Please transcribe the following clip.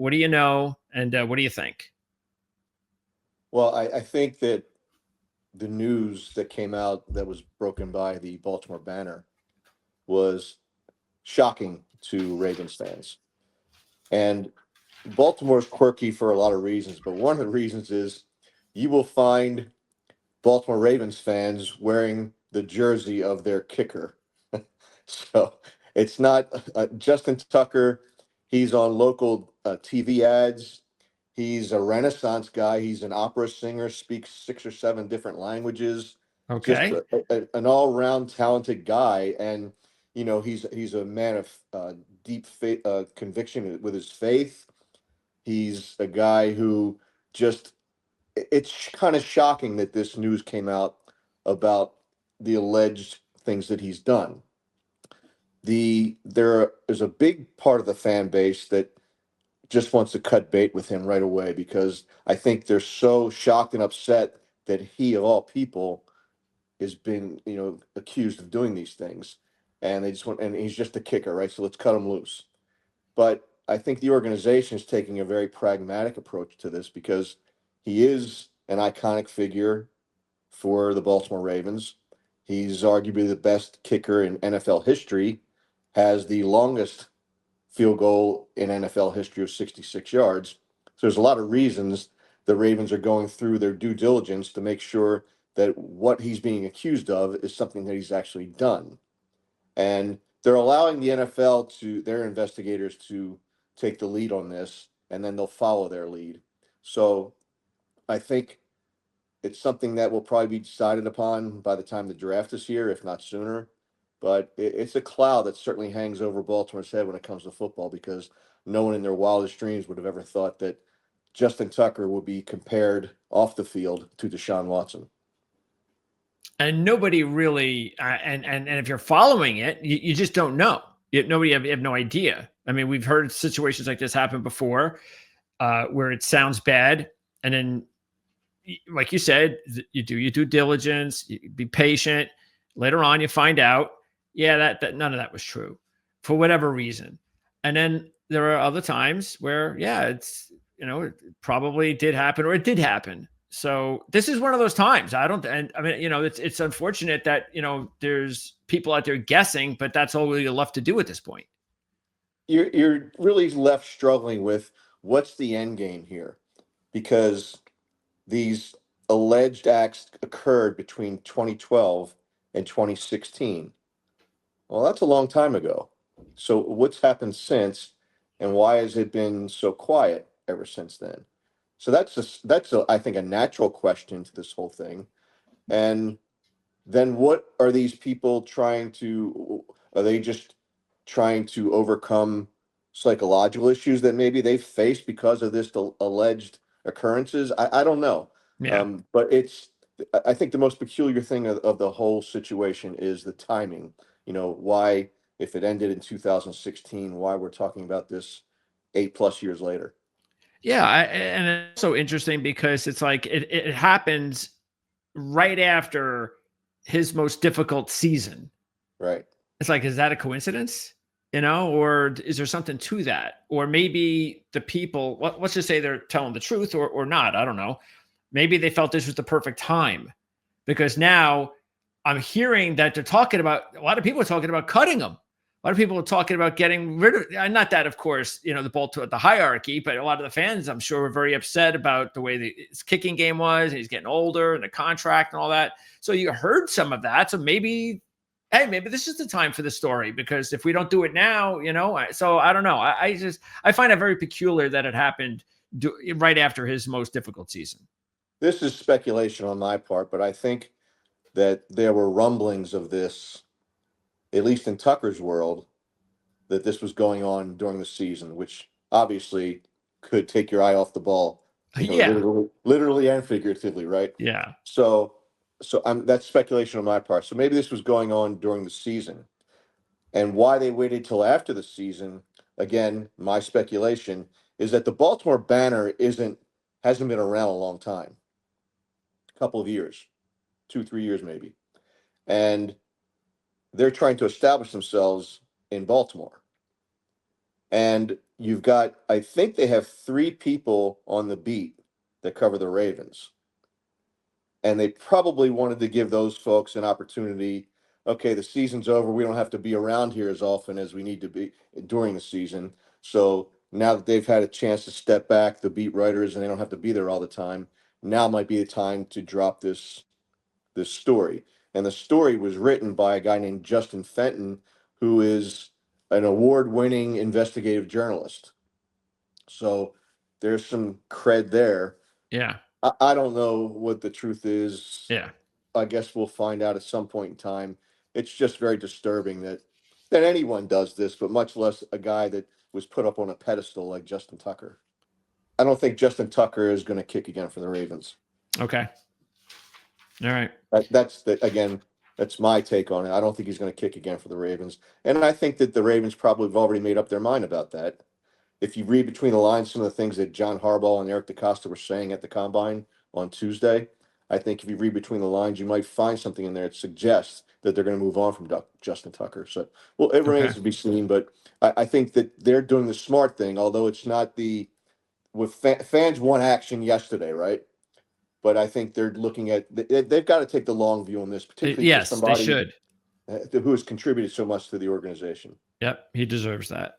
What do you know? And what do you think? Well, I think that the news that came out that was broken by the Baltimore Banner was shocking to Ravens fans. And Baltimore's quirky for a lot of reasons, but one of the reasons is you will find Baltimore Ravens fans wearing the jersey of their kicker. So it's not Justin Tucker. He's on local TV ads. He's a Renaissance guy. He's an opera singer, speaks 6 or 7 different languages. Just Okay. an all-round talented guy, and he's a man of deep conviction with his faith. He's a guy who just it's kind of shocking that this news came out about the alleged things that he's done. There is a big part of the fan base that just wants to cut bait with him right away because I think they're so shocked and upset that he, of all people, has been, accused of doing these things. And they just want, and he's just a kicker, right? So let's cut him loose. But I think the organization is taking a very pragmatic approach to this because he is an iconic figure for the Baltimore Ravens. He's arguably the best kicker in NFL history, has the longest field goal in NFL history of 66 yards. So there's a lot of reasons the Ravens are going through their due diligence to make sure that what he's being accused of is something that he's actually done. And they're allowing the NFL their investigators to take the lead on this, and then they'll follow their lead. So I think it's something that will probably be decided upon by the time the draft is here, if not sooner. But it's a cloud that certainly hangs over Baltimore's head when it comes to football because no one in their wildest dreams would have ever thought that Justin Tucker would be compared off the field to Deshaun Watson. And nobody really, and if you're following it, you just don't know. Nobody have no idea. I mean, we've heard situations like this happen before, where it sounds bad, and then, like you said, you do your due diligence, you be patient. Later on, you find out, yeah, that none of that was true, for whatever reason. And then there are other times where, yeah, it probably did happen or it did happen. So this is one of those times. And I mean, it's unfortunate that there's people out there guessing, but that's all you're left to do at this point. You're really left struggling with what's the end game here, because these alleged acts occurred between 2012 and 2016. Well, that's a long time ago. So what's happened since, and why has it been so quiet ever since then? So I think a natural question to this whole thing. And then what are these people trying to? Are they just trying to overcome psychological issues that maybe they've faced because of this alleged occurrences? I don't know. Yeah. But I think the most peculiar thing of the whole situation is the timing. Why, if it ended in 2016, why we're talking about this 8+ years later. Yeah. And it's so interesting because it's like it happens right after his most difficult season. Right. It's like, is that a coincidence? Or is there something to that? Or maybe the people, let's just say they're telling the truth or not. I don't know. Maybe they felt this was the perfect time because now I'm hearing that they're talking about, a lot of people are talking about cutting him. A lot of people are talking about getting rid of, not that, of course, the hierarchy, but a lot of the fans, I'm sure, were very upset about the way his kicking game was. And he's getting older and the contract and all that. So you heard some of that. So maybe this is the time for the story, because if we don't do it now, so I don't know. I find it very peculiar that it happened right after his most difficult season. This is speculation on my part, but I think that there were rumblings of this, at least in Tucker's world, that this was going on during the season, which obviously could take your eye off the ball, Yeah. literally and figuratively, right? Yeah. So, that's speculation on my part. So maybe this was going on during the season, and why they waited till after the season. Again, my speculation is that the Baltimore Banner hasn't been around a long time, a couple of years, 2, 3 years maybe, and they're trying to establish themselves in Baltimore. And you've got, I think they have 3 people on the beat that cover the Ravens. And they probably wanted to give those folks an opportunity. Okay, the season's over. We don't have to be around here as often as we need to be during the season. So now that they've had a chance to step back, the beat writers, and they don't have to be there all the time, now might be the time to drop this story. And the story was written by a guy named Justin Fenton, who is an award-winning investigative journalist. So there's some cred there. Yeah. I don't know what the truth is. Yeah. I guess we'll find out at some point in time. It's just very disturbing that anyone does this, but much less a guy that was put up on a pedestal like Justin Tucker. I don't think Justin Tucker is going to kick again for the Ravens. Okay. All right. That's my take on it. I don't think he's going to kick again for the Ravens. And I think that the Ravens probably have already made up their mind about that. If you read between the lines, some of the things that John Harbaugh and Eric DeCosta were saying at the combine on Tuesday, I think if you read between the lines, you might find something in there that suggests that they're going to move on from Justin Tucker. So, well, it remains to be seen, but I think that they're doing the smart thing, although it's not fans want action yesterday, right? But I think they're looking at, they've got to take the long view on this, particularly for Yes, they somebody should. who has contributed so much to the organization. Yep. He deserves that.